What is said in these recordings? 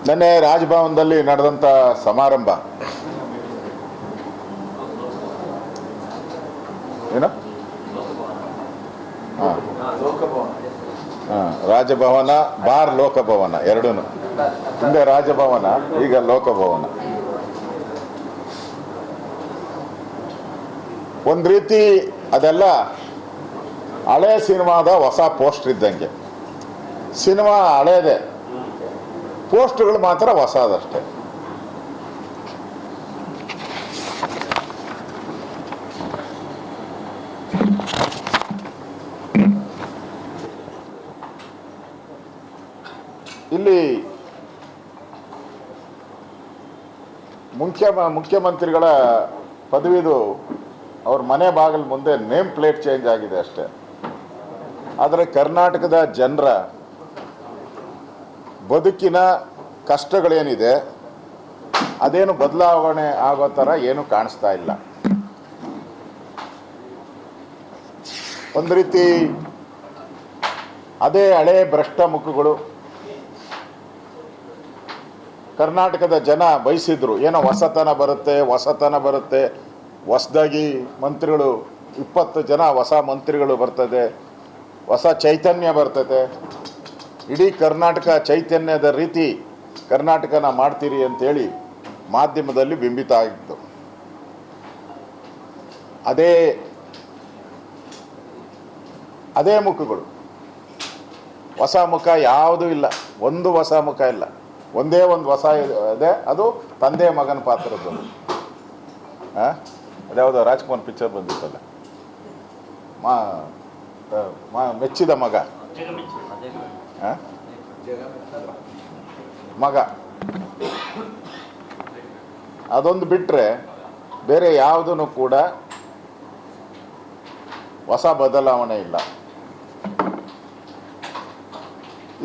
ನಿನ್ನೆ ರಾಜಭವನದಲ್ಲಿ ನಡೆದಂಥ ಸಮಾರಂಭ ಏನು ರಾಜಭವನ ಬಾರ್ ಲೋಕಭವನ ಎರಡೂ ಹಿಂದೆ ರಾಜಭವನ ಈಗ ಲೋಕಭವನ. ಒಂದು ರೀತಿ ಅದೆಲ್ಲ ಹಳೆ ಸಿನಿಮಾದ ಹೊಸ ಪೋಸ್ಟರ್ ಇದ್ದಂಗೆ. ಸಿನಿಮಾ ಹಳೇದೆ, ಪೋಸ್ಟರ್ಗಳು ಮಾತ್ರ ಹೊಸದಷ್ಟೇ. ಇಲ್ಲಿ ಮುಖ್ಯಮಂತ್ರಿಗಳ ಪದವಿದು ಅವ್ರ ಮನೆ ಬಾಗಿಲ ಮುಂದೆ ನೇಮ್ ಪ್ಲೇಟ್ ಚೇಂಜ್ ಆಗಿದೆ ಅಷ್ಟೇ. ಆದರೆ ಕರ್ನಾಟಕದ ಜನರ ಬದುಕಿನ ಕಷ್ಟಗಳೇನಿದೆ ಅದೇನು ಬದಲಾವಣೆ ಆಗೋ ಥರ ಏನು ಕಾಣಿಸ್ತಾ ಇಲ್ಲ. ಒಂದು ರೀತಿ ಅದೇ ಹಳೆ ಭ್ರಷ್ಟ ಮುಖಗಳು. ಕರ್ನಾಟಕದ ಜನ ಬಯಸಿದ್ರು ಏನೋ ಹೊಸತನ ಬರುತ್ತೆ, ಹೊಸದಾಗಿ ಮಂತ್ರಿಗಳು 20 ಜನ ಹೊಸ ಮಂತ್ರಿಗಳು ಬರ್ತದೆ, ಹೊಸ ಚೈತನ್ಯ ಬರ್ತದೆ, ಇಡೀ ಕರ್ನಾಟಕ ಚೈತನ್ಯದ ರೀತಿ ಕರ್ನಾಟಕನ ಮಾಡ್ತೀರಿ ಅಂತೇಳಿ ಮಾಧ್ಯಮದಲ್ಲಿ ಬಿಂಬಿತ ಆಗಿತ್ತು. ಅದೇ ಮುಖಗಳು, ಹೊಸ ಮುಖ ಯಾವುದೂ ಇಲ್ಲ, ಒಂದು ಹೊಸ ಮುಖ ಇಲ್ಲ. ಒಂದೇ ಒಂದು ಹೊಸ ಇದೆ, ಅದು ತಂದೆ ಮಗನ ಪಾತ್ರದ್ದು. ಅದ್ಯಾವುದೋ ರಾಜ್ಕುಮಾರ್ ಪಿಕ್ಚರ್ ಬಂದಿತ್ತಲ್ಲ, ಮೆಚ್ಚಿದ ಮಗ ಮಗ. ಅದೊಂದು ಬಿಟ್ಟರೆ ಬೇರೆ ಯಾವುದೂ ಕೂಡ ಹೊಸ ಬದಲಾವಣೆ ಇಲ್ಲ.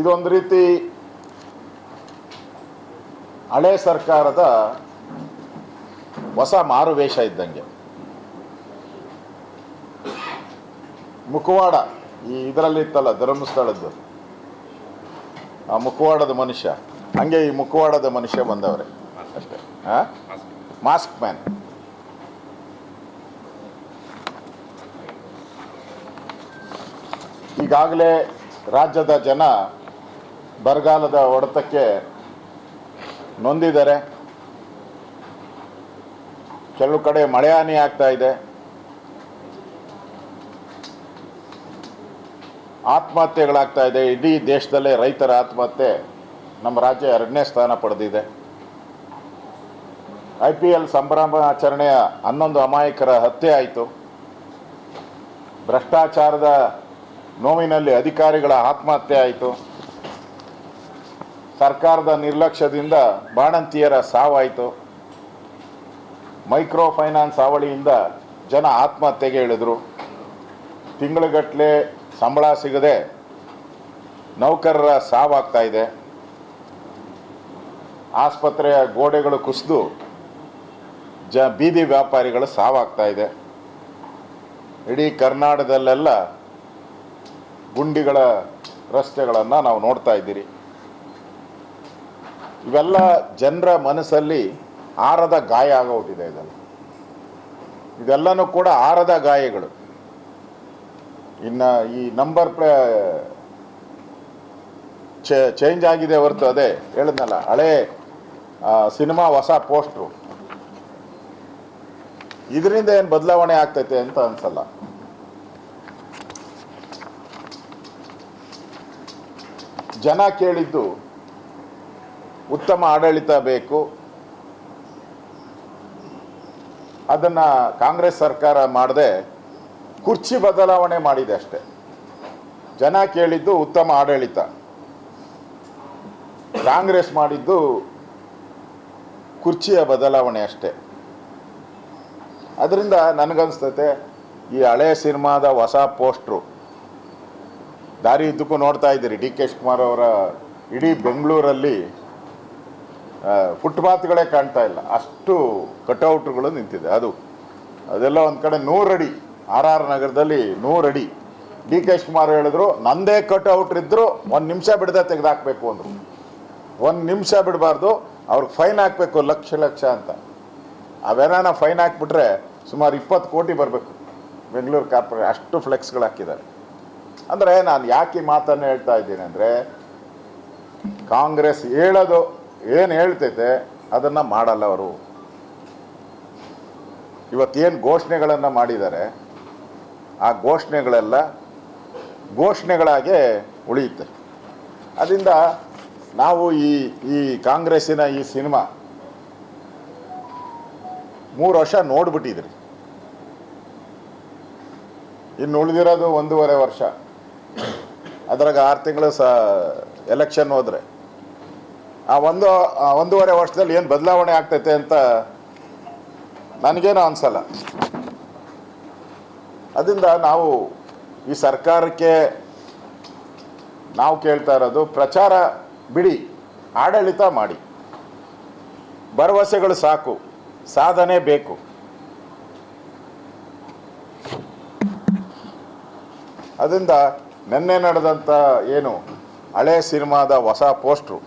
ಇದೊಂದು ರೀತಿ ಹಳೆ ಸರ್ಕಾರದ ಹೊಸ ಮಾರುವೇಷ ಇದ್ದಂಗೆ. ಮುಖವಾಡ ಇದರಲ್ಲಿತ್ತಲ್ಲ ಧರ್ಮಸ್ಥಳದ್ದು, ಆ ಮುಖವಾಡದ ಮನುಷ್ಯ, ಹಂಗೆ ಈ ಮುಖವಾಡದ ಮನುಷ್ಯ ಬಂದವ್ರೆ ಅಷ್ಟೇ. Mask man. ಈಗಾಗಲೇ ರಾಜ್ಯದ ಜನ ಬರಗಾಲದ ಹೊಡೆತಕ್ಕೆ ನೊಂದಿದ್ದಾರೆ. ಕೆಲವು ಕಡೆ ಮಳೆ ಹಾನಿ ಆಗ್ತಾ ಇದೆ, ಆತ್ಮಹತ್ಯೆಗಳಾಗ್ತಾ ಇದೆ. ಇಡೀ ದೇಶದಲ್ಲೇ ರೈತರ ಆತ್ಮಹತ್ಯೆ ನಮ್ಮ ರಾಜ್ಯ 2ನೇ ಸ್ಥಾನ ಪಡೆದಿದೆ. IPL ಸಂಭ್ರಮಾಚರಣೆಯ 11 ಅಮಾಯಕರ ಹತ್ಯೆ ಆಯಿತು. ಭ್ರಷ್ಟಾಚಾರದ ನೋವಿನಲ್ಲಿ ಅಧಿಕಾರಿಗಳ ಆತ್ಮಹತ್ಯೆ ಆಯಿತು. ಸರ್ಕಾರದ ನಿರ್ಲಕ್ಷ್ಯದಿಂದ ಬಾಣಂತಿಯರ ಸಾವಾಯಿತು. ಮೈಕ್ರೋ ಫೈನಾನ್ಸ್ ಹಾವಳಿಯಿಂದ ಜನ ಆತ್ಮಹತ್ಯೆಗೆ ಇಳಿದ್ರು. ತಿಂಗಳುಗಟ್ಟಲೆ ಸಂಬಳ ಸಿಗದೆ ನೌಕರರ ಸಾವಾಗ್ತಾ ಇದೆ. ಆಸ್ಪತ್ರೆಯ ಗೋಡೆಗಳು ಕುಸಿದು ಬೀದಿ ವ್ಯಾಪಾರಿಗಳು ಸಾವಾಗ್ತಾ ಇದೆ. ಇಡೀ ಕರ್ನಾಟಕದಲ್ಲೆಲ್ಲ ಗುಂಡಿಗಳ ರಸ್ತೆಗಳನ್ನು ನಾವು ನೋಡ್ತಾ ಇದ್ದೀರಿ. ಇವೆಲ್ಲ ಜನರ ಮನಸ್ಸಲ್ಲಿ ಆರದ ಗಾಯ ಆಗೋಗ್ಬಿಟ್ಟಿದೆ. ಇದೆಲ್ಲನೂ ಕೂಡ ಆರದ ಗಾಯಗಳು. ಇನ್ನು ಈ ನಂಬರ್ ಚೇಂಜ್ ಆಗಿದೆ ಹೊರತು, ಅದೇ ಹೇಳಿದ್ನಲ್ಲ, ಹಳೆ ಸಿನಿಮಾ ಹೊಸ ಪೋಸ್ಟ್ರು. ಇದರಿಂದ ಏನು ಬದಲಾವಣೆ ಆಗ್ತೈತೆ ಅಂತ ಅನ್ಸಲ್ಲ. ಜನ ಕೇಳಿದ್ದು ಉತ್ತಮ ಆಡಳಿತ ಬೇಕು, ಅದನ್ನು ಕಾಂಗ್ರೆಸ್ ಸರ್ಕಾರ ಮಾಡದೆ ಕುರ್ಚಿ ಬದಲಾವಣೆ ಮಾಡಿದೆ ಅಷ್ಟೆ. ಜನ ಕೇಳಿದ್ದು ಉತ್ತಮ ಆಡಳಿತ, ಕಾಂಗ್ರೆಸ್ ಮಾಡಿದ್ದು ಕುರ್ಚಿಯ ಬದಲಾವಣೆ ಅಷ್ಟೆ. ಅದರಿಂದ ನನಗನ್ಸ್ತೈತೆ ಈ ಹಳೆ ಸಿನಿಮಾದ ಹೊಸ ಪೋಸ್ಟ್ರು ದಾರಿ ಇದ್ದಕ್ಕೂ ನೋಡ್ತಾ ಇದ್ದೀರಿ. DK ಶಿವಕುಮಾರ್ ಅವರ ಇಡೀ ಬೆಂಗಳೂರಲ್ಲಿ ಫುಟ್ಪಾತ್ಗಳೇ ಕಾಣ್ತಾ ಇಲ್ಲ, ಅಷ್ಟು ಕಟೌಟ್ಗಳು ನಿಂತಿದೆ. ಅದೆಲ್ಲ ಒಂದು ಕಡೆ 100 ಅಡಿ, RR ನಗರದಲ್ಲಿ 100 ಅಡಿ. DK ಶಿವಕುಮಾರ್ ಹೇಳಿದ್ರು, ನಂದೇ ಕಟೌಟ್ ಇದ್ರು 1 ನಿಮಿಷ ಬಿಡದೆ ತೆಗೆದಾಕಬೇಕು ಅಂದರು. ಒಂದು ನಿಮಿಷ ಬಿಡಬಾರ್ದು, ಅವ್ರಿಗೆ ಫೈನ್ ಹಾಕಬೇಕು ಲಕ್ಷ ಲಕ್ಷ ಅಂತ. ಅವೇನಾನ ಫೈನ್ ಹಾಕ್ಬಿಟ್ರೆ ಸುಮಾರು 20 ಕೋಟಿ ಬರಬೇಕು ಬೆಂಗಳೂರು ಕಾರ್ಪೊರೇಟ್, ಅಷ್ಟು ಫ್ಲೆಕ್ಸ್ಗಳು ಹಾಕಿದ್ದಾರೆ. ಅಂದರೆ ನಾನು ಯಾಕೆ ಈ ಮಾತನ್ನು ಹೇಳ್ತಾ ಇದ್ದೀನಿ ಅಂದರೆ, ಕಾಂಗ್ರೆಸ್ ಹೇಳೋದು ಏನು ಹೇಳ್ತೈತೆ ಅದನ್ನು ಮಾಡಲ್ಲ ಅವರು. ಇವತ್ತೇನು ಘೋಷಣೆಗಳನ್ನು ಮಾಡಿದ್ದಾರೆ ಆ ಘೋಷಣೆಗಳೆಲ್ಲ ಘೋಷಣೆಗಳಾಗೆ ಉಳಿಯುತ್ತೆ. ಅದರಿಂದ ನಾವು ಈ ಕಾಂಗ್ರೆಸ್ಸಿನ ಈ ಸಿನಿಮಾ 3 ವರ್ಷ ನೋಡ್ಬಿಟ್ಟಿದ್ರಿ, ಇನ್ನು ಉಳಿದಿರೋದು 1.5 ವರ್ಷ. ಅದ್ರಾಗ 6 ತಿಂಗಳು ಎಲೆಕ್ಷನ್ ಹೋದರೆ ಆ 1.5 ವರ್ಷದಲ್ಲಿ ಏನು ಬದಲಾವಣೆ ಆಗ್ತೈತೆ ಅಂತ ನನಗೇನೋ ಅನಿಸಲ್ಲ. ಅದರಿಂದ ನಾವು ಈ ಸರ್ಕಾರಕ್ಕೆ ನಾವು ಕೇಳ್ತಾ ಇರೋದು, ಪ್ರಚಾರ ಬಿಡಿ, ಆಡಳಿತ ಮಾಡಿ. ಭರವಸೆಗಳು ಸಾಕು, ಸಾಧನೆ ಬೇಕು. ಅದರಿಂದ ನಿನ್ನೆ ನಡೆದಂಥ ಏನು ಹಳೆ ಸಿನಿಮಾದ ಹೊಸ ಪೋಸ್ಟ್ರು